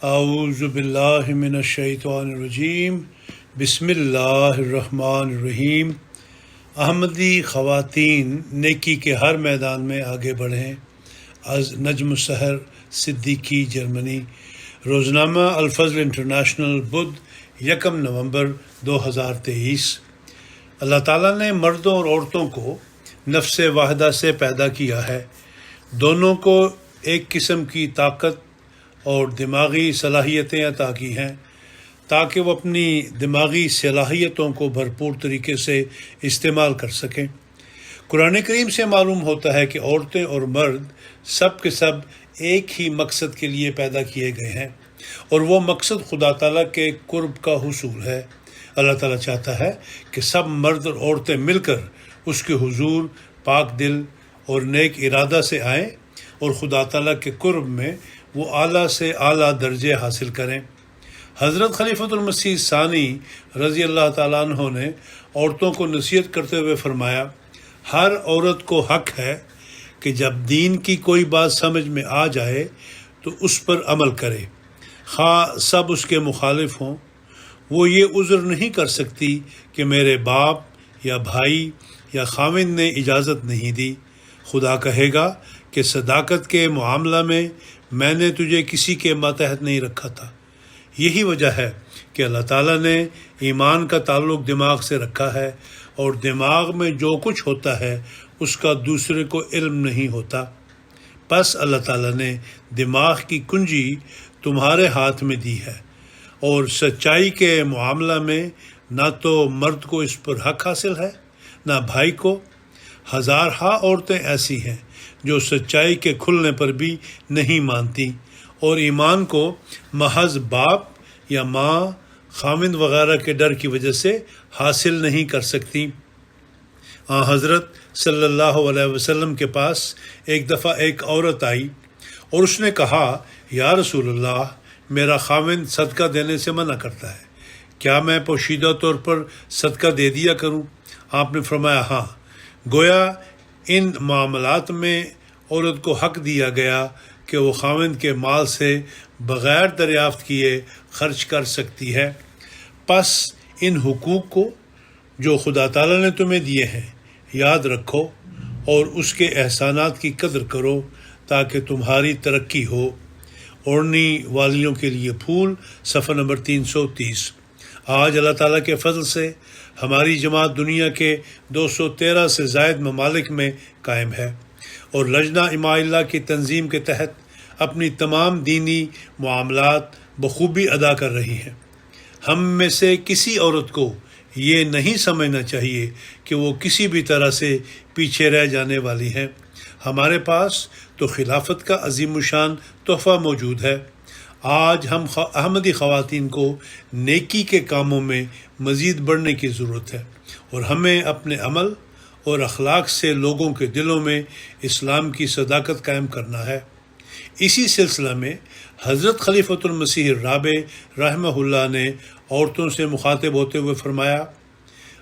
اعوذ باللہ من الشیطان الرجیم، بسم اللہ الرحمن الرحیم۔ احمدی خواتین نیکی کے ہر میدان میں آگے بڑھیں۔ از نجم السحر صدیقی، جرمنی۔ روزنامہ الفضل انٹرنیشنل، بدھ 1 نومبر 2023۔ اللہ تعالیٰ نے مردوں اور عورتوں کو نفس واحدہ سے پیدا کیا ہے۔ دونوں کو ایک قسم کی طاقت اور دماغی صلاحیتیں عطا کی ہیں تاکہ وہ اپنی دماغی صلاحیتوں کو بھرپور طریقے سے استعمال کر سکیں۔ قرآن کریم سے معلوم ہوتا ہے کہ عورتیں اور مرد سب کے سب ایک ہی مقصد کے لیے پیدا کیے گئے ہیں، اور وہ مقصد خدا تعالیٰ کے قرب کا حصول ہے۔ اللہ تعالیٰ چاہتا ہے کہ سب مرد اور عورتیں مل کر اس کے حضور پاک دل اور نیک ارادہ سے آئیں اور خدا تعالیٰ کے قرب میں وہ اعلیٰ سے اعلیٰ درجے حاصل کریں۔ حضرت خلیفۃ المسیح ثانی رضی اللہ تعالیٰ عنہ نے عورتوں کو نصیحت کرتے ہوئے فرمایا، ہر عورت کو حق ہے کہ جب دین کی کوئی بات سمجھ میں آ جائے تو اس پر عمل کرے، خواہ سب اس کے مخالف ہوں۔ وہ یہ عذر نہیں کر سکتی کہ میرے باپ یا بھائی یا خاوند نے اجازت نہیں دی۔ خدا کہے گا کہ صداقت کے معاملہ میں نے تجھے کسی کے ماتحت نہیں رکھا تھا۔ یہی وجہ ہے کہ اللہ تعالیٰ نے ایمان کا تعلق دماغ سے رکھا ہے، اور دماغ میں جو کچھ ہوتا ہے اس کا دوسرے کو علم نہیں ہوتا۔ پس اللہ تعالیٰ نے دماغ کی کنجی تمہارے ہاتھ میں دی ہے، اور سچائی کے معاملہ میں نہ تو مرد کو اس پر حق حاصل ہے نہ بھائی کو۔ ہزارہا عورتیں ایسی ہیں جو سچائی کے کھلنے پر بھی نہیں مانتی، اور ایمان کو محض باپ یا ماں، خاوند وغیرہ کے ڈر کی وجہ سے حاصل نہیں کر سکتی۔ حضرت صلی اللہ علیہ وسلم کے پاس ایک دفعہ ایک عورت آئی اور اس نے کہا، یا رسول اللہ، میرا خاوند صدقہ دینے سے منع کرتا ہے، کیا میں پوشیدہ طور پر صدقہ دے دیا کروں؟ آپ نے فرمایا، ہاں۔ گویا ان معاملات میں عورت کو حق دیا گیا کہ وہ خاوند کے مال سے بغیر دریافت کیے خرچ کر سکتی ہے۔ پس ان حقوق کو جو خدا تعالیٰ نے تمہیں دیے ہیں یاد رکھو اور اس کے احسانات کی قدر کرو تاکہ تمہاری ترقی ہو۔ اوڑھنی والیوں کے لیے پھول، صفحہ نمبر 330۔ آج اللہ تعالیٰ کے فضل سے ہماری جماعت دنیا کے 213 سے زائد ممالک میں قائم ہے، اور لجنہ اماء اللہ کی تنظیم کے تحت اپنی تمام دینی معاملات بخوبی ادا کر رہی ہیں۔ ہم میں سے کسی عورت کو یہ نہیں سمجھنا چاہیے کہ وہ کسی بھی طرح سے پیچھے رہ جانے والی ہیں۔ ہمارے پاس تو خلافت کا عظیم الشان تحفہ موجود ہے۔ آج ہم احمدی خواتین کو نیکی کے کاموں میں مزید بڑھنے کی ضرورت ہے، اور ہمیں اپنے عمل اور اخلاق سے لوگوں کے دلوں میں اسلام کی صداقت قائم کرنا ہے۔ اسی سلسلہ میں حضرت خلیفۃ المسیح الرابع رحمہ اللہ نے عورتوں سے مخاطب ہوتے ہوئے فرمایا،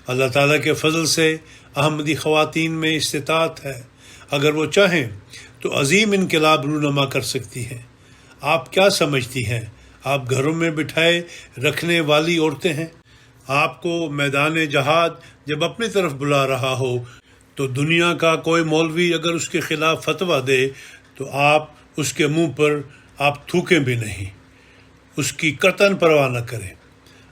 اللہ تعالیٰ کے فضل سے احمدی خواتین میں استطاعت ہے، اگر وہ چاہیں تو عظیم انقلاب رونما کر سکتی ہیں۔ آپ کیا سمجھتی ہیں آپ گھروں میں بٹھائے رکھنے والی عورتیں ہیں؟ آپ کو میدان جہاد جب اپنی طرف بلا رہا ہو تو دنیا کا کوئی مولوی اگر اس کے خلاف فتویٰ دے تو آپ اس کے منہ پر آپ تھوکیں بھی نہیں، اس کی قطعاً پرواہ نہ کریں۔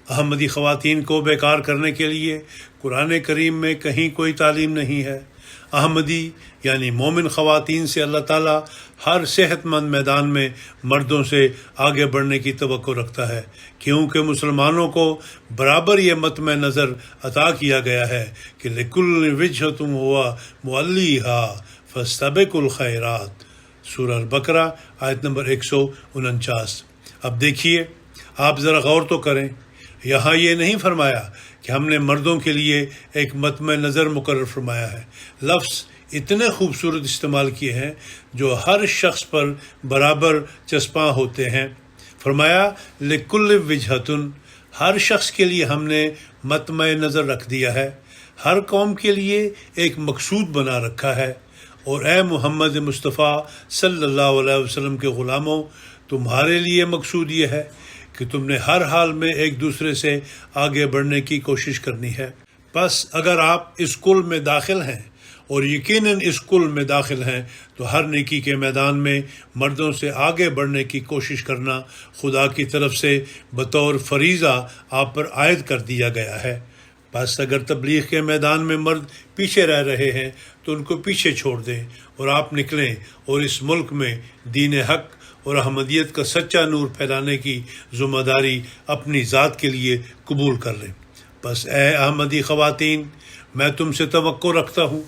احمدی خواتین کو بیکار کرنے کے لیے قرآن کریم میں کہیں کوئی تعلیم نہیں ہے۔ احمدی یعنی مومن خواتین سے اللہ تعالیٰ ہر صحت مند میدان میں مردوں سے آگے بڑھنے کی توقع رکھتا ہے، کیونکہ مسلمانوں کو برابر یہ مطمع نظر عطا کیا گیا ہے کہ لِكُلِّ وِجْهَةٌ هُوَ مُوَلِّيهَا فَاسْتَبِقُوا الْخَيْرَاتِ، سورہ البقرہ آیت نمبر 149۔ اب دیکھیے، آپ ذرا غور تو کریں، یہاں یہ نہیں فرمایا کہ ہم نے مردوں کے لیے ایک مطمع نظر مقرر فرمایا ہے۔ لفظ اتنے خوبصورت استعمال کیے ہیں جو ہر شخص پر برابر چسپاں ہوتے ہیں۔ فرمایا لِكُلِّ وِجْهَةٌ، ہر شخص کے لیے ہم نے مطمع نظر رکھ دیا ہے، ہر قوم کے لیے ایک مقصود بنا رکھا ہے۔ اور اے محمد مصطفیٰ صلی اللہ علیہ وسلم کے غلاموں، تمہارے لیے مقصود یہ ہے کہ تم نے ہر حال میں ایک دوسرے سے آگے بڑھنے کی کوشش کرنی ہے۔ بس اگر آپ اس کل میں داخل ہیں اور یقیناً اس کل میں داخل ہیں تو ہر نیکی کے میدان میں مردوں سے آگے بڑھنے کی کوشش کرنا خدا کی طرف سے بطور فریضہ آپ پر عائد کر دیا گیا ہے۔ بس اگر تبلیغ کے میدان میں مرد پیچھے رہ رہے ہیں تو ان کو پیچھے چھوڑ دیں اور آپ نکلیں اور اس ملک میں دین حق اور احمدیت کا سچا نور پھیلانے کی ذمہ داری اپنی ذات کے لیے قبول کر لیں۔ بس اے احمدی خواتین، میں تم سے توقع رکھتا ہوں،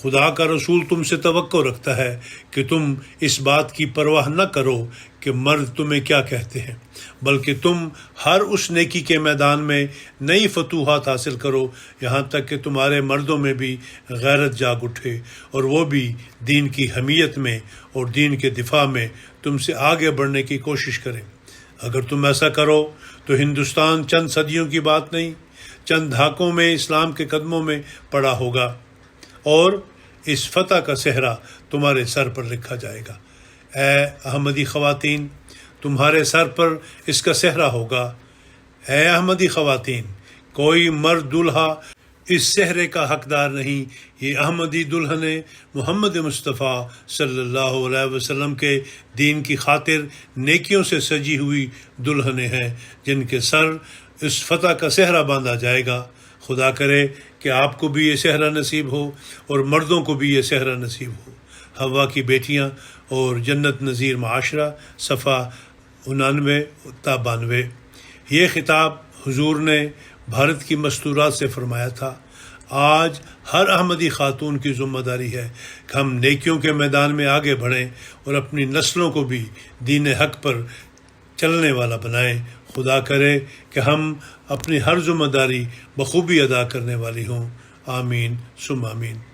خدا کا رسول تم سے توقع رکھتا ہے کہ تم اس بات کی پرواہ نہ کرو کہ مرد تمہیں کیا کہتے ہیں، بلکہ تم ہر اس نیکی کے میدان میں نئی فتوحات حاصل کرو یہاں تک کہ تمہارے مردوں میں بھی غیرت جاگ اٹھے اور وہ بھی دین کی حمیت میں اور دین کے دفاع میں تم سے آگے بڑھنے کی کوشش کریں۔ اگر تم ایسا کرو تو ہندوستان چند صدیوں کی بات نہیں، چند دھاکوں میں اسلام کے قدموں میں پڑا ہوگا اور اس فتح کا صحرا تمہارے سر پر لکھا جائے گا۔ اے احمدی خواتین، تمہارے سر پر اس کا صحرا ہوگا۔ اے احمدی خواتین، کوئی مرد دلہا اس صحرے کا حقدار نہیں، یہ احمدی دلہنیں محمد مصطفیٰ صلی اللہ علیہ وسلم کے دین کی خاطر نیکیوں سے سجی ہوئی دلہنیں ہیں جن کے سر اس فتح کا صحرا باندھا جائے گا۔ خدا کرے کہ آپ کو بھی یہ صحرا نصیب ہو اور مردوں کو بھی یہ صحرا نصیب ہو۔ حوا کی بیٹیاں اور جنت نظیر معاشرہ، صفحہ 99 تا 92۔ یہ خطاب حضور نے بھارت کی مستورات سے فرمایا تھا۔ آج ہر احمدی خاتون کی ذمہ داری ہے کہ ہم نیکیوں کے میدان میں آگے بڑھیں اور اپنی نسلوں کو بھی دین حق پر چلنے والا بنائیں۔ خدا کرے کہ ہم اپنی ہر ذمہ داری بخوبی ادا کرنے والی ہوں۔ آمین ثم آمین۔